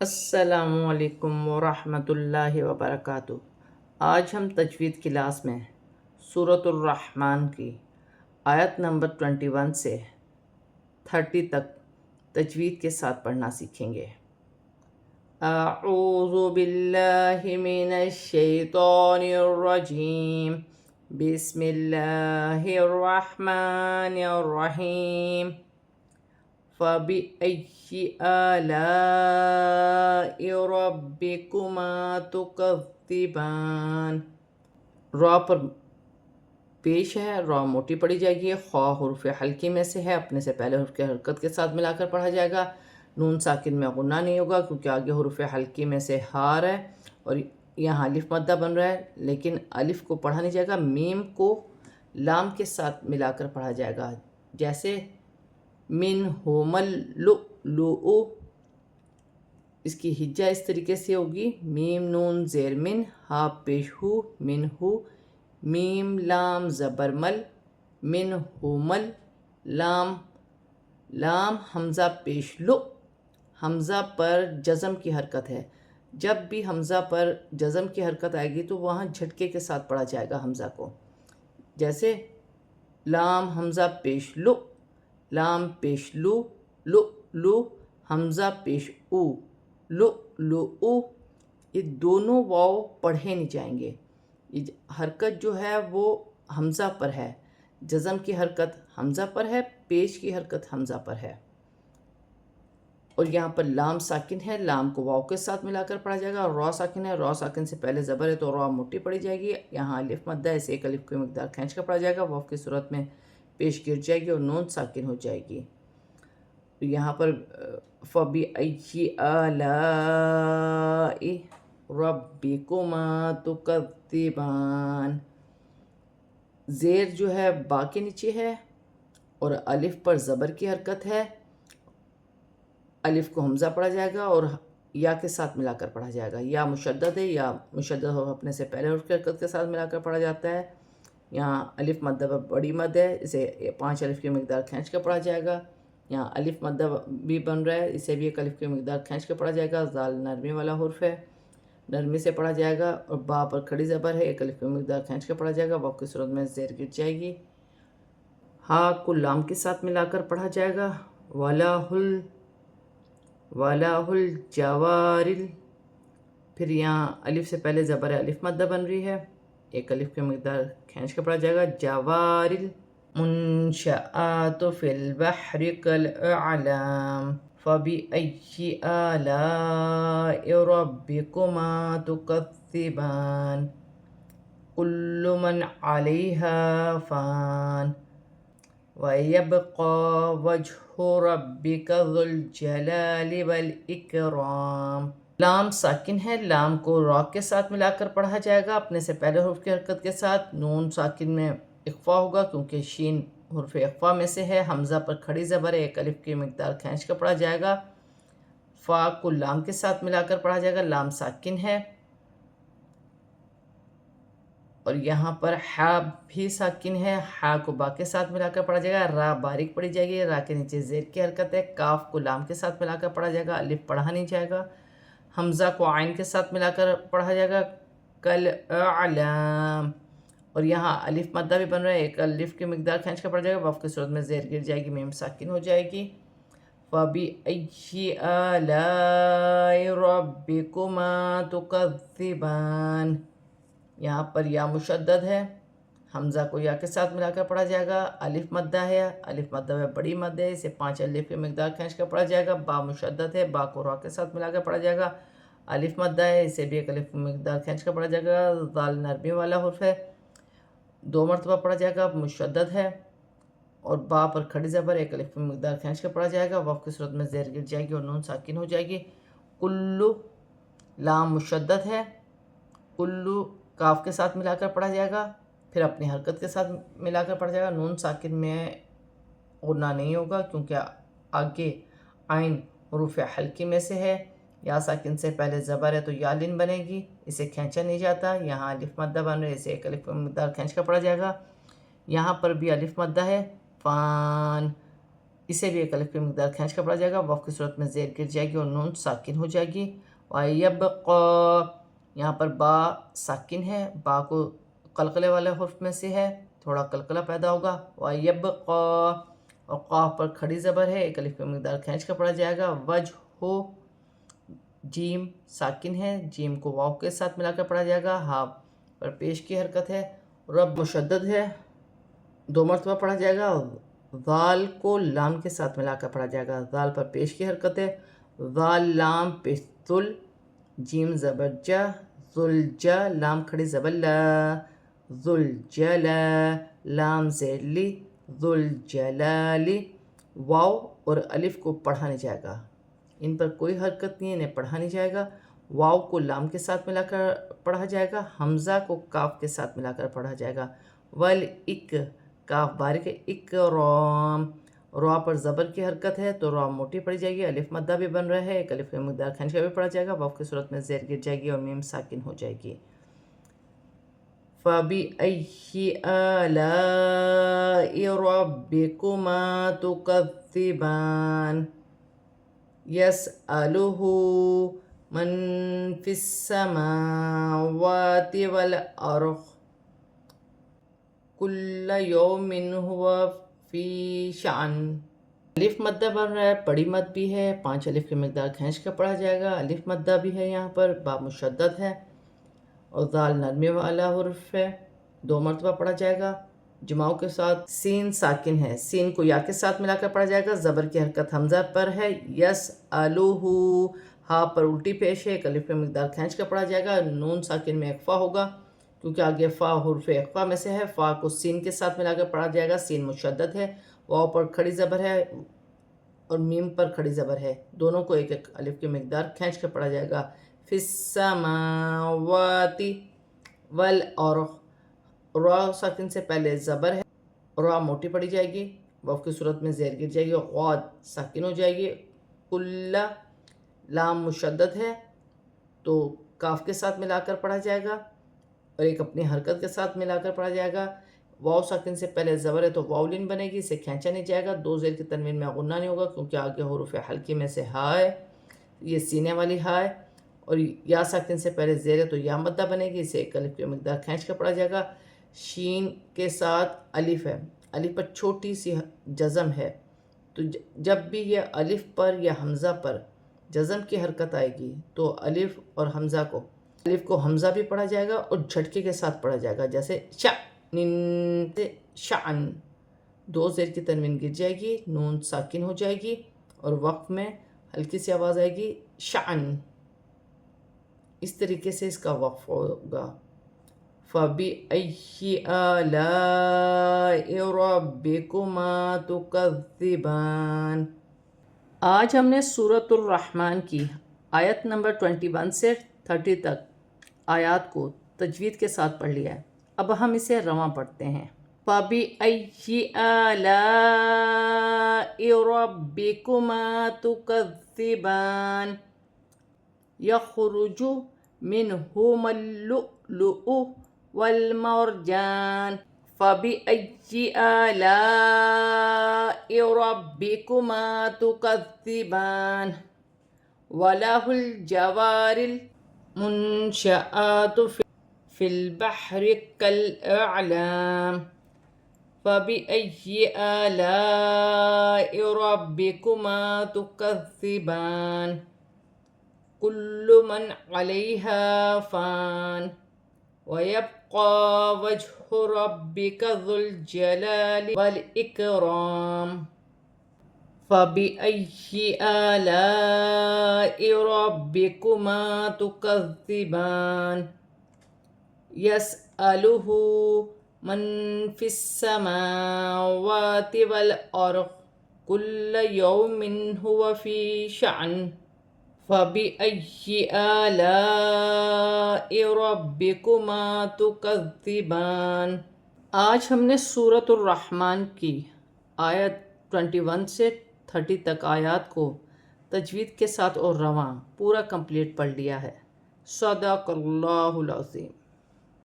السلام علیکم ورحمۃ اللہ وبرکاتہ۔ آج ہم تجوید کلاس میں سورۃ الرحمن کی آیت نمبر 21 سے 30 تک تجوید کے ساتھ پڑھنا سیکھیں گے۔ اعوذ باللہ من الشیطان الرجیم، بسم اللہ الرحمن الرحیم۔ فَبِأَيِّ آلَاءِ رَبِّكُمَا تُكَذِّبَانِ۔ را پر پیش ہے، را موٹی پڑھی جائے گی، خا حرف حلقی میں سے ہے، اپنے سے پہلے حرف کے حرکت کے ساتھ ملا کر پڑھا جائے گا۔ نون ساکن میں غنہ نہیں ہوگا کیونکہ آگے حرف حلقی میں سے ہار ہے اور یہاں الف مدہ بن رہا ہے، لیکن الف کو پڑھا نہیں جائے گا، میم کو لام کے ساتھ ملا کر پڑھا جائے گا، جیسے منہم اللؤلؤ۔ اس کی ہجہ اس طریقے سے ہوگی، میم نون زیر من، ہا پیش ہو، منہو، میم لام زبر مل، منہمل، لام لام حمزہ پیش لو، حمزہ پر جزم کی حرکت ہے۔ جب بھی حمزہ پر جزم کی حرکت آئے گی تو وہاں جھٹکے کے ساتھ پڑھا جائے گا حمزہ کو، جیسے لام حمزہ پیش لو، لام پیش لو، لو لو، حمزہ پیش او، لو لو او۔ یہ دونوں واو پڑھے نہیں جائیں گے، یہ حرکت جو ہے وہ حمزہ پر ہے، جزم کی حرکت حمزہ پر ہے، پیش کی حرکت حمزہ پر ہے۔ اور یہاں پر لام ساکن ہے، لام کو واو کے ساتھ ملا کر پڑھا جائے گا، اور را ساکن ہے، را ساکن سے پہلے زبر ہے تو را موٹی پڑھی جائے گی، یہاں الف مدہ ہے، اسے ایک الف کی مقدار کھینچ کر پڑھا جائے گا، واو کی صورت میں پیش گر جائے گی اور نون ساکن ہو جائے گی۔ یہاں پر فَبِأَيِّ آلَاءِ رَبِّكُمَا تُكَذِّبَانِ۔ زیر جو ہے با کے نیچے ہے اور الف پر زبر کی حرکت ہے، الف کو حمزہ پڑھا جائے گا اور یا کے ساتھ ملا کر پڑھا جائے گا، یا مشدد ہے، یا مشدد ہو اپنے سے پہلے حرف کی حرکت کے ساتھ ملا کر پڑھا جاتا ہے۔ یہاں الف مدہ بڑی مد ہے، اسے 5 الف کی مقدار کھینچ کر پڑھا جائے گا۔ یہاں الف مدہ بھی بن رہا ہے، اسے بھی ایک الف کی مقدار کھینچ کر پڑھا جائے گا، ذال نرمی والا حرف ہے، نرمی سے پڑھا جائے گا، اور با پر کھڑی زبر ہے، ایک الف کی مقدار کھینچ کر پڑھا جائے گا، واو کی صورت میں زیر گر جائے گی۔ ہا کو لام کے ساتھ ملا کر پڑھا جائے گا، وَلَهُ الْجَوَارِ۔ پھر یہاں الف سے پہلے زبر ہے، الف مدہ بن رہی ہے، ایک الف کی مقدار کھینچ کر پڑھا جائے گا، جوار المنشآت فی البحر کالأعلام۔ فَبِأَيِّ آلَاءِ رَبِّكُمَا تُكَذِّبَانِ۔ كُلُّ مَنْ عَلَيْهَا فَانٍ وَيَبْقَى وَجْهُ رَبِّكَ ذُو الْجَلَالِ وَالْإِكْرَامِ۔ لام ساکن ہے، لام کو را کے ساتھ ملا کر پڑھا جائے گا، اپنے سے پہلے حرف کی حرکت کے ساتھ۔ نون ساکن میں اخفا ہوگا کیونکہ شین حرف اخفا میں سے ہے، حمزہ پر کھڑی زبر ہے، ایک الف کی مقدار کھینچ کر پڑھا جائے گا، فا کو لام کے ساتھ ملا کر پڑھا جائے گا، لام ساکن ہے، اور یہاں پر حا بھی ساکن ہے، حا کو با کے ساتھ ملا کر پڑھا جائے گا، را باریک پڑھی جائے گی، را کے نیچے زیر کی حرکت ہے، کاف کو لام کے ساتھ ملا کر پڑھا جائے گا، الف پڑھا نہیں جائے گا، حمزہ کو عین کے ساتھ ملا کر پڑھا جائے گا، کالأعلام، اور یہاں الف مدہ بھی بن رہا ہے، ایک الف کی مقدار کھینچ کر پڑھا جائے گا، واو کی صورت میں زیر گر جائے گی، میم ساکن ہو جائے گی۔ فَبِأَيِّ آلَاءِ رَبِّكُمَا تُكَذِّبَانِ۔ یہاں پر یا مشدد ہے، حمزہ کو یا کے ساتھ ملا کر پڑھا جائے گا، الف مدہ ہے، الف مدہ میں بڑی مد ہے، اسے 5 الف کی مقدار کھینچ کر پڑھا جائے گا، با مشدد ہے، با کو را کے ساتھ ملا کر پڑھا جائے گا، الف مدہ ہے، اسے بھی ایک الف کی مقدار کھینچ کر پڑھا جائے گا، ذال نرمی والا حرف ہے، 2 مرتبہ پڑھا جائے گا، مشدد ہے، اور با پر کھڑی زبر ایک الف کی مقدار کھینچ کر پڑھا جائے گا، واو کی صورت میں زیر گر جائے گی اور نون ساکن ہو جائے گی۔ کلو لام مشدد ہے، کلو کاف کے ساتھ ملا کر پڑھا جائے گا، پھر اپنی حرکت کے ساتھ ملا کر پڑھا جائے گا، نون ساکن میں غنہ نہیں ہوگا کیونکہ آگے عین حروف حلقی میں سے ہے، یا ساکن سے پہلے زبر ہے تو یا لن بنے گی، اسے کھینچا نہیں جاتا، یہاں الف مدہ بن رہے، اسے ایک الف کی مقدار کھینچ کر پڑھا جائے گا، یہاں پر بھی الف مدہ ہے، فان، اسے بھی ایک الف کی مقدار کھینچ کر پڑھا جائے گا، واو کی صورت میں زیر گر جائے گی اور نون ساکن ہو جائے گی۔ وَيَبْقَى، یہاں پر با ساکن ہے، با کو قلقلے والے حرف میں سے ہے، تھوڑا قلقلہ پیدا ہوگا۔ وَيَبْقَى، اور قاف پر کھڑی زبر ہے، ایک الف کی مقدار کھینچ کر پڑھا جائے گا۔ وجہ، جیم ساکن ہے، جیم کو واو کے ساتھ ملا کر پڑھا جائے گا، ہا پر پیش کی حرکت ہے۔ رب مشدد ہے، 2 مرتبہ پڑھا جائے گا، ذال کو لام کے ساتھ ملا کر پڑھا جائے گا، ذال پر پیش کی حرکت ہے، ذال لام پیش ذل، جیم زبر جا، ذل جا، لام کھڑی زبر لا، ذل جلا، لام زیر لی، ذل جلالی۔ واو اور الف کو پڑھا نہیں جائے گا، ان پر کوئی حرکت نہیں ہے، انہیں پڑھا نہیں جائے گا۔ واو کو لام کے ساتھ ملا کر پڑھا جائے گا، حمزہ کو کاف کے ساتھ ملا کر پڑھا جائے گا۔ اک، کاف باریک ہے، اکرام، را پر زبر کی حرکت ہے تو را موٹی پڑی جائے گی، الف مدہ بھی بن رہا ہے، ایک الف کی مقدار کھینچ کر بھی پڑھا جائے گا، واو کی صورت میں زیر گر جائے گی اور میم ساکن ہو جائے گی۔ فَبِأَيِّ آلَاءِ رَبِّكُمَا تُكَذِّبَانِ يَسْأَلُهُ مَن فِي السَّمَاوَاتِ وَالْأَرْضِ كُلَّ يَوْمٍ هُوَ فِي شَأْنٍ۔ الف مدہ بن رہا ہے، بڑی مد بھی ہے، 5 الف کی مقدار کھینچ کر پڑھا جائے گا، الف مدہ بھی ہے، یہاں پر با مشدد ہے اور ذال نرمی والا حرف ہے، 2 مرتبہ پڑھا جائے گا جماؤں کے ساتھ۔ سین ساکن ہے، سین کو یا کے ساتھ ملا کر پڑھا جائے گا، زبر کی حرکت حمزہ پر ہے، یسألہ، ہا پر الٹی پیش ہے، ایک الف کی مقدار کھینچ کر پڑھا جائے گا، نون ساکن میں اخفا ہوگا کیونکہ آگے فا حرف اخفا میں سے ہے، فا کو سین کے ساتھ ملا کر پڑھا جائے گا، سین مشدد ہے، واو پر کھڑی زبر ہے اور میم پر کھڑی زبر ہے، دونوں کو ایک ایک الف کی مقدار کھینچ کر پڑھا جائے گا۔ فی السماوات والارض، را ساکن سے پہلے زبر ہے، را موٹی پڑی جائے گی، واو کی صورت میں زیر گر جائے گی، غاد ساکن ہو جائے گی، کل، لام مشدد ہے تو کاف کے ساتھ ملا کر پڑھا جائے گا اور ایک اپنی حرکت کے ساتھ ملا کر پڑھا جائے گا۔ واو ساکن سے پہلے زبر ہے تو واو لین بنے گی، اسے کھینچا نہیں جائے گا، 2 زیر کی تنوین میں غنہ نہیں ہوگا کیونکہ آگے حروف حلقی میں سے ہا ہے، یہ سینے والی ہا ہے، اور یا ساکن سے پہلے زیر ہے تو یا مدہ بنے گی، اسے ایک الف کی مقدار کھینچ کر پڑھا جائے گا۔ شین کے ساتھ الف ہے، الف پر چھوٹی سی جزم ہے، تو جب بھی یہ الف پر یا حمزہ پر جزم کی حرکت آئے گی تو الف اور حمزہ کو، الف کو حمزہ بھی پڑھا جائے گا اور جھٹکے کے ساتھ پڑھا جائے گا، جیسے شعن، 2 زیر کی تنوین گر جائے گی، نون ساکن ہو جائے گی اور وقف میں ہلکی سی آواز آئے گی، شعن، اس طریقے سے اس کا وقف ہوگا۔ فَبِأَيِّ آلَاءِ رَبِّكُمَا تُكَذِّبَانِ۔ آج ہم نے سورۃ الرحمن کی آیت نمبر 21 سے 30 تک آیات کو تجوید کے ساتھ پڑھ لیا ہے، اب ہم اسے رواں پڑھتے ہیں۔ فَبِأَيِّ آلَاءِ رَبِّكُمَا تُكَذِّبَانِ يَخْرُجُ مِنْهُمَا اللُّؤْلُؤُ وَالْمَرْجَانُ فَبِأَيِّ آلَاءِ رَبِّكُمَا تُكَذِّبَانِ وَلَهُ الْجَوَارِ الْمُنْشَآتُ فِي الْبَحْرِ كَالْأَعْلَامِ فَبِأَيِّ آلَاءِ رَبِّكُمَا تُكَذِّبَانِ كُلُّ مَنْ عَلَيْهَا فَانٍ وَيَبْقَى وَجْهُ رَبِّكَ ذُو الْجَلَالِ وَالْإِكْرَامِ فَبِأَيِّ آلَاءِ رَبِّكُمَا تُكَذِّبَانِ يَسْأَلُهُ مَن فِي السَّمَاوَاتِ وَالْأَرْضِ كُلَّ يَوْمٍ هُوَ فِي شَأْنٍ فَبِأَيِّ آلَاءِ رَبِّكُمَا تُكَذِّبَانِ۔ آج ہم نے سورۃ الرحمن کی آیت 21 سے 30 تک آیات کو تجوید کے ساتھ اور رواں پورا کمپلیٹ پڑھ لیا ہے۔ صدق اللہ العظیم۔